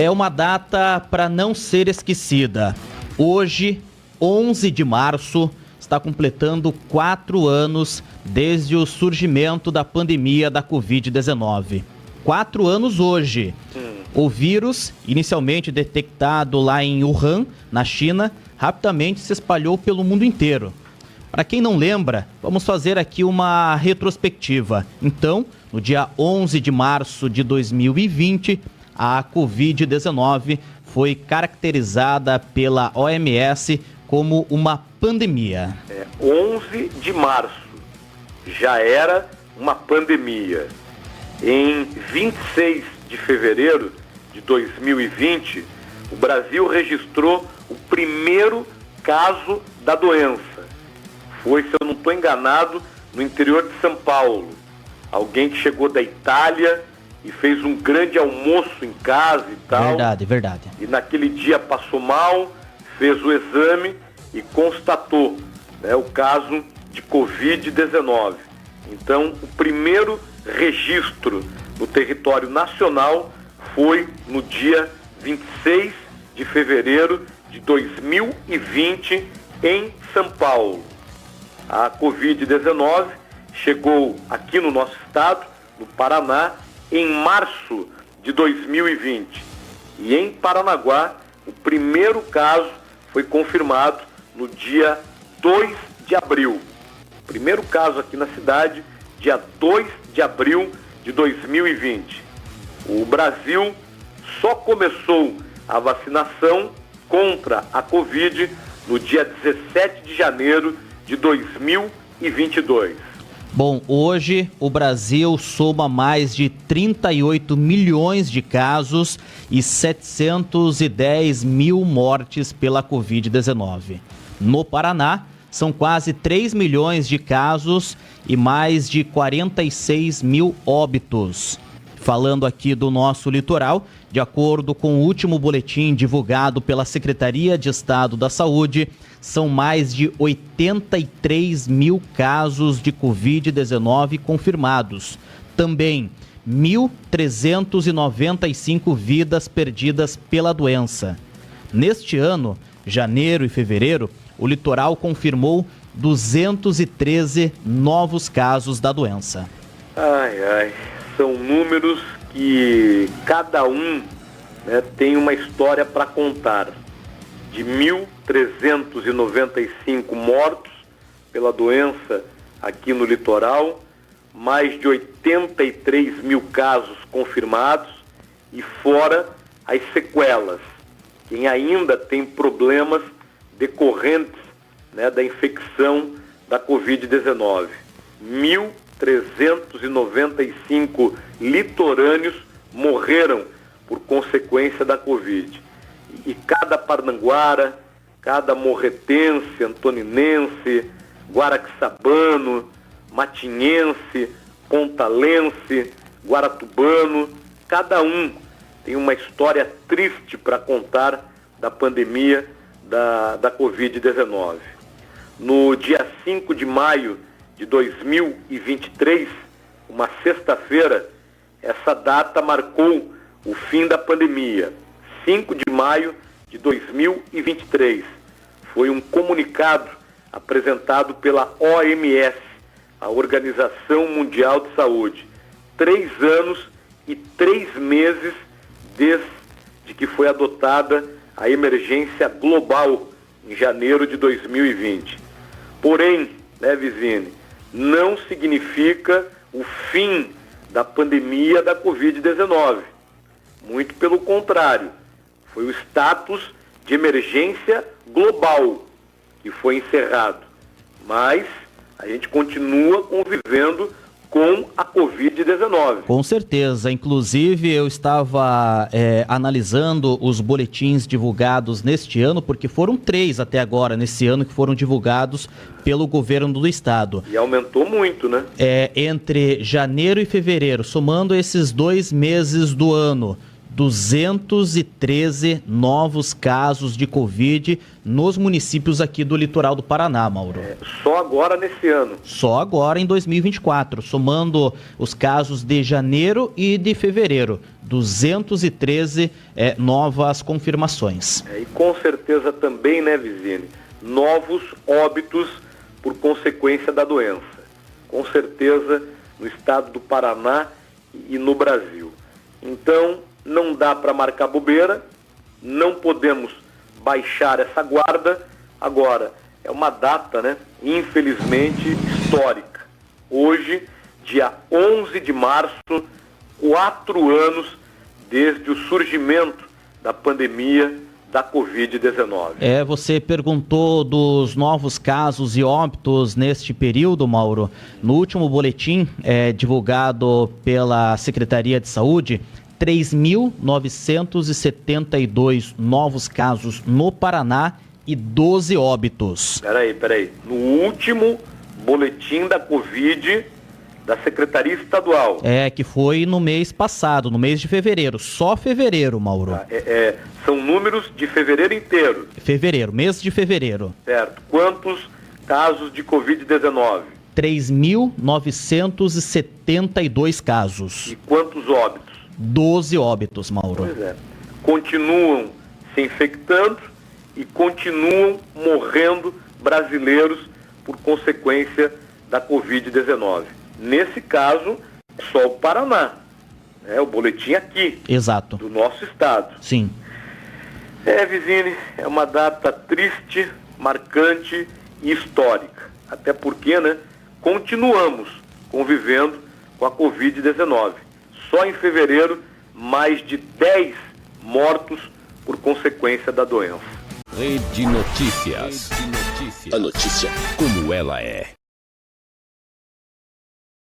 É uma data para não ser esquecida. Hoje, 11 de março, está completando 4 anos desde o surgimento da pandemia da Covid-19. 4 anos hoje. O vírus, inicialmente detectado lá em Wuhan, na China, rapidamente se espalhou pelo mundo inteiro. Para quem não lembra, vamos fazer aqui uma retrospectiva. Então, no dia 11 de março de 2020, a Covid-19 foi caracterizada pela OMS como uma pandemia. 11 de março já era uma pandemia. Em 26 de fevereiro de 2020, o Brasil registrou o primeiro caso da doença. Foi, se eu não estou enganado, no interior de São Paulo. Alguém que chegou da Itália e fez um grande almoço em casa e tal. Verdade. E naquele dia passou mal, fez o exame e constatou, o caso de Covid-19. Então, o primeiro registro no território nacional foi no dia 26 de fevereiro de 2020 em São Paulo. A Covid-19 chegou aqui no nosso estado, no Paraná, em março de 2020. E em Paranaguá, o primeiro caso foi confirmado no dia 2 de abril. Primeiro caso aqui na cidade, dia 2 de abril de 2020. O Brasil só começou a vacinação contra a Covid no dia 17 de janeiro de 2022. Bom, hoje o Brasil soma mais de 38 milhões de casos e 710 mil mortes pela Covid-19. No Paraná, são quase 3 milhões de casos e mais de 46 mil óbitos. Falando aqui do nosso litoral, de acordo com o último boletim divulgado pela Secretaria de Estado da Saúde, são mais de 83 mil casos de Covid-19 confirmados. Também 1.395 vidas perdidas pela doença. Neste ano, janeiro e fevereiro, o litoral confirmou 213 novos casos da doença. São números que cada um tem uma história para contar. De 1.395 mortos pela doença aqui no litoral, mais de 83 mil casos confirmados e fora as sequelas. Quem ainda tem problemas decorrentes da infecção da Covid-19. 1.395 litorâneos morreram por consequência da Covid. E cada parnanguara, cada morretense, antoninense, guaraquissabano, matinhense, pontalense, guaratubano, cada um tem uma história triste para contar da pandemia da Covid-19. No dia 5 de maio de 2023, uma sexta-feira, essa data marcou o fim da pandemia. 5 de maio de 2023. Foi um comunicado apresentado pela OMS, a Organização Mundial de Saúde. 3 anos e 3 meses desde que foi adotada a emergência global em janeiro de 2020. Porém, Vizine, não significa o fim da pandemia da Covid-19. Muito pelo contrário. Foi o status de emergência global que foi encerrado. Mas a gente continua convivendo com a Covid-19. Com certeza. Inclusive, eu estava analisando os boletins divulgados neste ano, porque foram 3 até agora, nesse ano, que foram divulgados pelo governo do estado. E aumentou muito, né? Entre janeiro e fevereiro, somando esses 2 meses do ano, 213 novos casos de Covid nos municípios aqui do litoral do Paraná, Mauro. Só agora nesse ano. Só agora em 2024, somando os casos de janeiro e de fevereiro. 213 novas confirmações. E com certeza também, né, Vizine, novos óbitos por consequência da doença. Com certeza no estado do Paraná e no Brasil. Então, não dá para marcar bobeira, não podemos baixar essa guarda. Agora, é uma data, né, infelizmente, histórica. Hoje, dia 11 de março, 4 anos desde o surgimento da pandemia da Covid-19. Você perguntou dos novos casos e óbitos neste período, Mauro. No último boletim divulgado pela Secretaria de Saúde, 3.972 novos casos no Paraná e 12 óbitos. Peraí. No último boletim da Covid da Secretaria Estadual. Que foi no mês passado, no mês de fevereiro. Só fevereiro, Mauro. São números de fevereiro inteiro. Fevereiro, mês de fevereiro. Certo. Quantos casos de Covid-19? 3.972 casos. E quantos óbitos? 12 óbitos, Mauro. Pois é. Continuam se infectando e continuam morrendo brasileiros por consequência da Covid-19. Nesse caso, só o Paraná. O boletim aqui. Exato. Do nosso estado. Sim. Vizine, é uma data triste, marcante e histórica. Até porque, continuamos convivendo com a Covid-19. Só em fevereiro, mais de 10 mortos por consequência da doença. Rede Notícias. A notícia como ela é.